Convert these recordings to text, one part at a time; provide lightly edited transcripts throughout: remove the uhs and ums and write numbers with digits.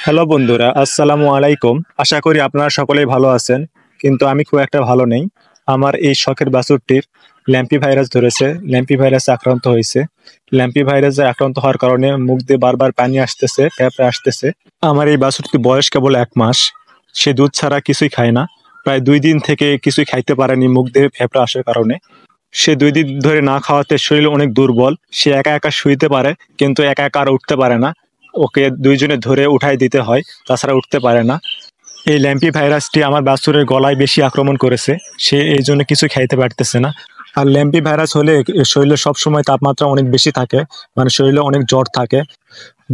Hello বন্ধুরা, আসসালামু আলাইকুম। আশা করি আপনারা সকলেই ভালো আছেন, কিন্তু আমি খুব একটা ভালো নেই। আমার এই শখের বাছুরটির ল্যাম্পি ভাইরাস ধরেছে, ল্যাম্পি ভাইরাসে আক্রান্ত হয়েছে। ল্যাম্পি ভাইরাসে আক্রান্ত হওয়ার কারণে মুখ দিয়ে বারবার পানি আসতেছে, ফ্যাপড়ে আসতেছে। আমার এই বাছুরটির বয়স কেবল 1 মাস। সে দুধ ছাড়া কিছুই খায় না। প্রায় 2 দিন থেকে কিছুই খাইতে পারেনি মুখ দিয়ে ফ্যাপড়ে আসার কারণে। সে 2 দিন ধরে না খাওয়াতে শরীর অনেক দুর্বল। সে একা একা শুইতে পারে, কিন্তু একা একা আর উঠতে পারে না। ওকে দুইজনে ধরে উঠাই দিতে হয়, তাছাড়া উঠতে পারে না। এই ল্যাম্পি ভাইরাসটি আমার বাছুরের গলায় বেশি আক্রমণ করেছে। সে এই জন্য কিছু খাইতে পারতেছে না। আর ল্যাম্পি ভাইরাস হলে শরীরে সবসময় তাপমাত্রা অনেক বেশি থাকে, মানে শরীরে অনেক জ্বর থাকে।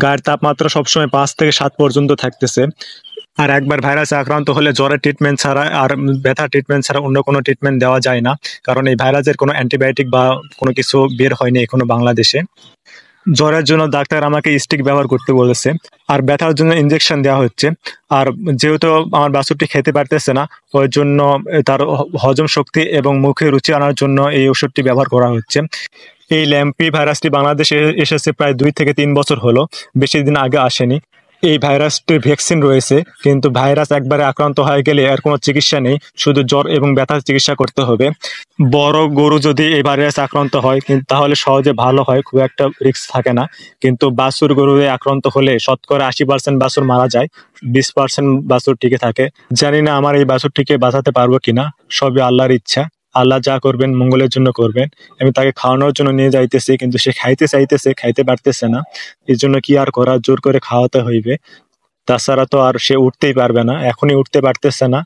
গায়ের তাপমাত্রা সবসময় 5 থেকে 7 পর্যন্ত থাকতেছে। আর একবার ভাইরাসে আক্রান্ত হলে জ্বরের ট্রিটমেন্ট ছাড়া আর ব্যথা ট্রিটমেন্ট ছাড়া অন্য কোনো ট্রিটমেন্ট দেওয়া যায় না, কারণ এই ভাইরাসের কোনো অ্যান্টিবায়োটিক বা কোনো কিছু বের হয়নি এখনো বাংলাদেশে। জ্বরের জন্য ডাক্তার আমাকে স্টিক ব্যবহার করতে বলেছে, আর ব্যথার জন্য ইনজেকশন দেওয়া হচ্ছে। আর যেহেতু আমার বাছুরটি খেতে পারতেছে না, ওই জন্য তার হজম শক্তি এবং মুখে রুচি আনার জন্য এই ওষুধটি ব্যবহার করা হচ্ছে। এই ল্যাম্পি ভাইরাসটি বাংলাদেশে এসেছে প্রায় 2 থেকে 3 বছর হলো, বেশি দিন আগে আসেনি। এই ভাইরাসটির ভ্যাকসিন রয়েছে, কিন্তু ভাইরাস একবারে আক্রান্ত হয়ে গেলে এর কোনো চিকিৎসা নেই, শুধু জ্বর এবং ব্যথার চিকিৎসা করতে হবে। বড় গরু যদি এই ভাইরাসে আক্রান্ত হয় কিন্তু তাহলে সহজে ভালো হয়, খুব একটা রিস্ক থাকে না। কিন্তু বাছুর গরুতে আক্রান্ত হলে শতকরা 80% বাছুর মারা যায়, 20% বাছুর টিকে থাকে। জানি না আমার এই বাছুরটিকে বাঁচাতে পারবো কিনা, সবই আল্লাহর ইচ্ছা। আল্লাহ যা করবেন মঙ্গলের জন্য করবেন। আমি তাকে খাওয়ানোর জন্য নিয়ে যাইতেছি, কিন্তু সে খাইতে চাইতেছে, খাইতে পারতেছে না। এই জন্য কি আর করা, জোর করে খাওয়াতে হইবে। তাছাড়া তো আর সে উঠতেই পারবে না, এখনই উঠতে পারতেছে না।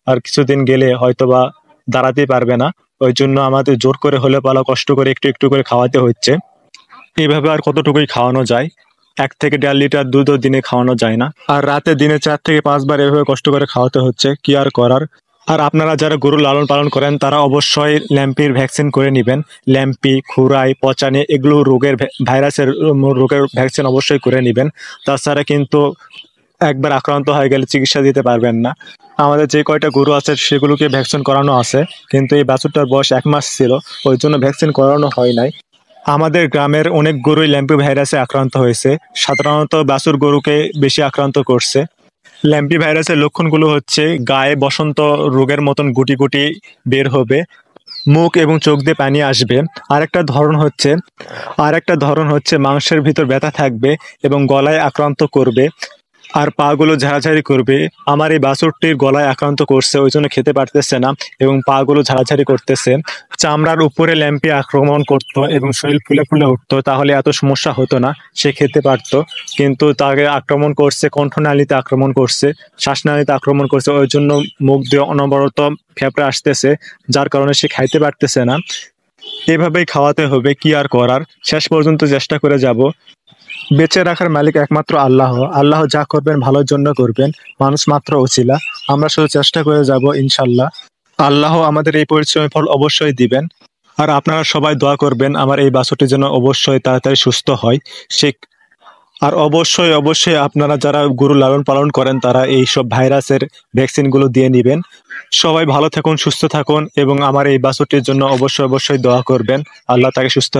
আর কিছুদিন গেলে হয়তোবা দাঁড়াতেই পারবে না। ওই জন্য আমাদের জোর করে হলে পালা কষ্ট করে একটু একটু করে খাওয়াতে হচ্ছে। এইভাবে আর কতটুকুই খাওয়ানো যায়? 1 থেকে 1.5 লিটার দুধও দিনে খাওয়ানো যায় না, আর রাতে দিনে 4 থেকে 5 বার এভাবে কষ্ট করে খাওয়াতে হচ্ছে, কি আর করার। আর আপনারা যারা গরু লালন পালন করেন তারা অবশ্যই ল্যাম্পির ভ্যাকসিন করে নেবেন। ল্যাম্পি, খুরাই, পচানি এগুলো রোগের ভাইরাসের রোগের ভ্যাকসিন অবশ্যই করে নেবেন। তাছাড়া কিন্তু একবার আক্রান্ত হয়ে গেলে চিকিৎসা দিতে পারবেন না। আমাদের যে কয়টা গরু আছে সেগুলোকে ভ্যাকসিন করানো আছে, কিন্তু এই বাছুরটার বয়স 1 মাস ছিল, ওই জন্য ভ্যাকসিন করানো হয় নাই। আমাদের গ্রামের অনেক গরুই ল্যাম্পি ভাইরাসে আক্রান্ত হয়েছে। সাধারণত বাছুর গরুকে বেশি আক্রান্ত করছে। ল্যাম্পি ভাইরাসের লক্ষণগুলো হচ্ছে গায়ে বসন্ত রোগের মতন গুটি গুটি বের হবে, মুখ এবং চোখ দিয়ে পানি আসবে। আরেকটা ধরন হচ্ছে মাংসের ভিতর ব্যথা থাকবে এবং গলায় আক্রান্ত করবে, আর পাগুলো ঝাড়াঝাড়ি করবে। আমার এই বাছুরটির গলায় আক্রান্ত করছে, ওই জন্য খেতে পারতেছে না এবং পাগুলো ঝাড়াঝাড়ি করতেছে। চামড়ার উপরে ল্যাম্পি আক্রমণ করতো এবং শরীর ফুলে ফুলে উঠতো, তাহলে এত সমস্যা হতো না, সে খেতে পারতো। কিন্তু তাকে আক্রমণ করছে, কণ্ঠনালীতে আক্রমণ করছে, শ্বাসনালীতে আক্রমণ করছে, ওই জন্য মুখ দিয়ে অনবরত ফেপড়ে আসতেছে, যার কারণে সে খাইতে পারতেছে না। এভাবেই খাওয়াতে হবে, কি আর করার। শেষ পর্যন্ত চেষ্টা করে যাব। বেঁচে রাখার মালিক একমাত্র আল্লাহ। আল্লাহ যা করবেন ভালোর জন্য করবেন, মানুষ মাত্র উছিলা। আমরা শুধু চেষ্টা করে যাব, ইনশাল্লাহ আল্লাহ আমাদের এই পরিশ্রমের ফল অবশ্যই দিবেন। আর আপনারা সবাই দোয়া করবেন আমার এই বাছুরটি যেন অবশ্যই তাড়াতাড়ি সুস্থ হয়। সে আর অবশ্যই অবশ্যই আপনারা যারা গরু লালন পালন করেন তারা এই সব ভাইরাসের ভ্যাকসিনগুলো দিয়ে নেবেন। সবাই ভালো থাকুন, সুস্থ থাকুন এবং আমার এই বাছুরটির জন্য অবশ্যই অবশ্যই দোয়া করবেন, আল্লাহ তাকে সুস্থ